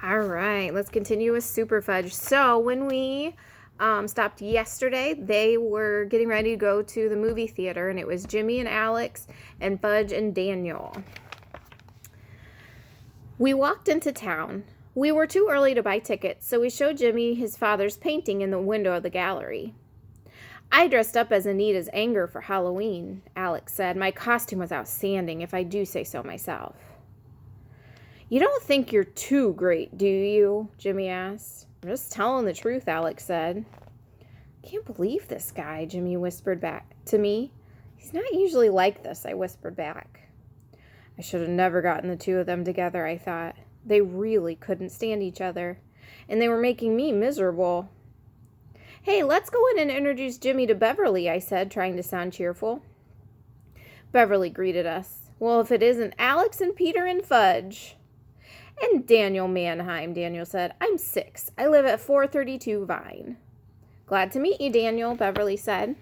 All right, let's continue with Super Fudge. So when we stopped yesterday, they were getting ready to go to the movie theater, and it was Jimmy and Alex and Fudge and Daniel. We walked into town. We were too early to buy tickets, so we showed Jimmy his father's painting in the window of the gallery. I dressed up as Anita's anger for Halloween, Alex said. My costume was outstanding, if I do say so myself. You don't think you're too great, do you? Jimmy asked. I'm just telling the truth, Alex said. Can't believe this guy, Jimmy whispered back to me. He's not usually like this, I whispered back. I should have never gotten the two of them together, I thought. They really couldn't stand each other, and they were making me miserable. Hey, let's go in and introduce Jimmy to Beverly, I said, trying to sound cheerful. Beverly greeted us. Well, if it isn't Alex and Peter and Fudge. And Daniel Mannheim, Daniel said. I'm 6. I live at 432 Vine. Glad to meet you, Daniel, Beverly said.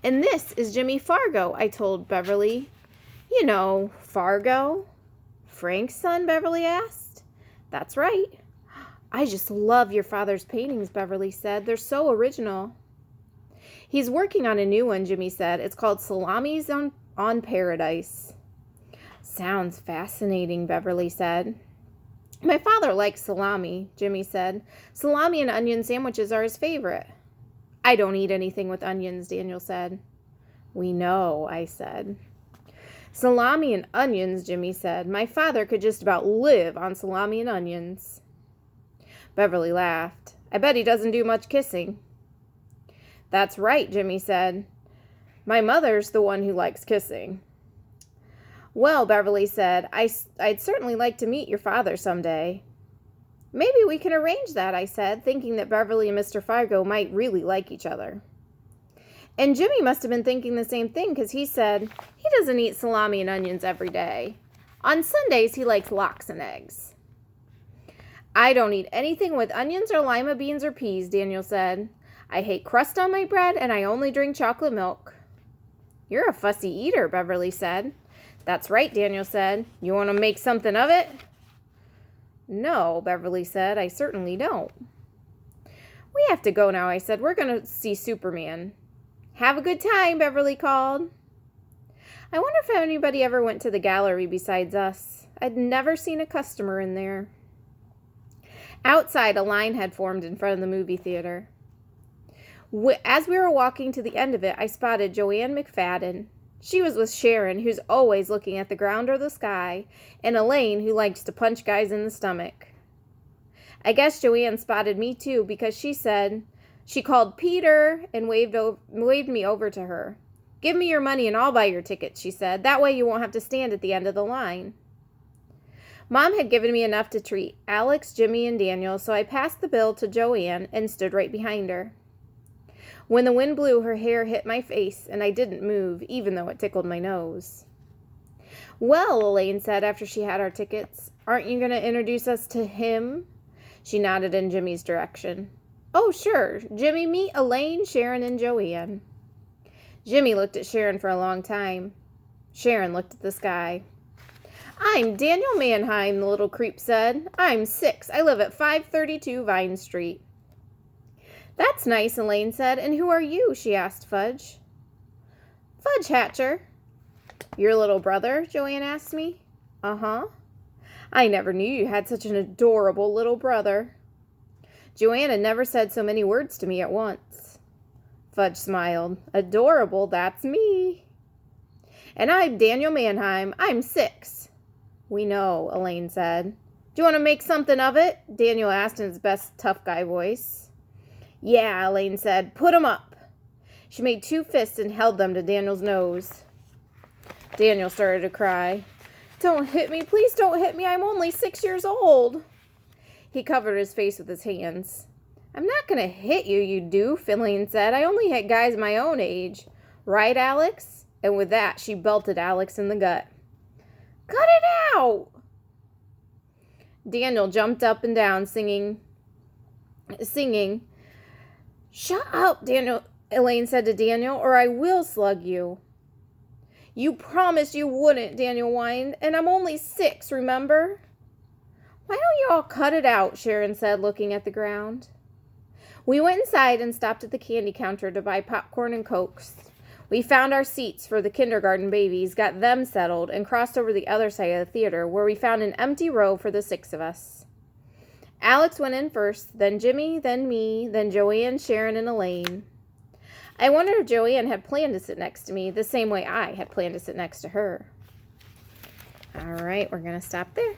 And this is Jimmy Fargo, I told Beverly. You know, Fargo? Frank's son, Beverly asked. That's right. I just love your father's paintings, Beverly said. They're so original. He's working on a new one, Jimmy said. It's called Salamis on Paradise. Sounds fascinating, Beverly said. My father likes salami, Jimmy said. Salami and onion sandwiches are his favorite. I don't eat anything with onions, Daniel said. We know, I said. Salami and onions, Jimmy said. My father could just about live on salami and onions. Beverly laughed. I bet he doesn't do much kissing. That's right, Jimmy said. My mother's the one who likes kissing. Well, Beverly said, I'd certainly like to meet your father someday. Maybe we can arrange that, I said, thinking that Beverly and Mr. Fargo might really like each other. And Jimmy must have been thinking the same thing, because he said he doesn't eat salami and onions every day. On Sundays, he likes lox and eggs. I don't eat anything with onions or lima beans or peas, Daniel said. I hate crust on my bread, and I only drink chocolate milk. You're a fussy eater, Beverly said. That's right, Daniel said. You want to make something of it? No, Beverly said. I certainly don't. We have to go now, I said. We're going to see Superman. Have a good time, Beverly called. I wonder if anybody ever went to the gallery besides us. I'd never seen a customer in there. Outside, a line had formed in front of the movie theater. As we were walking to the end of it, I spotted Joanne McFadden. She was with Sharon, who's always looking at the ground or the sky, and Elaine, who likes to punch guys in the stomach. I guess Joanne spotted me too, because she called Peter and waved me over to her. Give me your money and I'll buy your tickets, she said. That way you won't have to stand at the end of the line. Mom had given me enough to treat Alex, Jimmy, and Daniel, so I passed the bill to Joanne and stood right behind her. When the wind blew, her hair hit my face, and I didn't move, even though it tickled my nose. Well, Elaine said after she had our tickets, aren't you going to introduce us to him? She nodded in Jimmy's direction. Oh, sure. Jimmy, meet Elaine, Sharon, and Joanne. Jimmy looked at Sharon for a long time. Sharon looked at the sky. I'm Daniel Mannheim, the little creep said. I'm 6. I live at 532 Vine Street. That's nice, Elaine said. And who are you? She asked Fudge. Fudge Hatcher. Your little brother? Joanne asked me. Uh-huh. I never knew you had such an adorable little brother. Joanne had never said so many words to me at once. Fudge smiled. Adorable, that's me. And I'm Daniel Mannheim. I'm 6. We know, Elaine said. Do you want to make something of it? Daniel asked in his best tough guy voice. Yeah, Elaine said. Put 'em up. She made 2 fists and held them to Daniel's nose. Daniel started to cry. Don't hit me. Please don't hit me. I'm only 6 years old. He covered his face with his hands. I'm not going to hit you, you doof, Elaine said. I only hit guys my own age. Right, Alex? And with that, she belted Alex in the gut. Cut it out! Daniel jumped up and down, singing. Shut up, Daniel, Elaine said to Daniel, or I will slug you. You promised you wouldn't, Daniel whined, and I'm only 6, remember? Why don't you all cut it out, Sharon said, looking at the ground. We went inside and stopped at the candy counter to buy popcorn and Cokes. We found our seats for the kindergarten babies, got them settled, and crossed over the other side of the theater, where we found an empty row for the 6 of us. Alex went in first, then Jimmy, then me, then Joanne, Sharon, and Elaine. I wondered if Joanne had planned to sit next to me the same way I had planned to sit next to her. All right, we're going to stop there.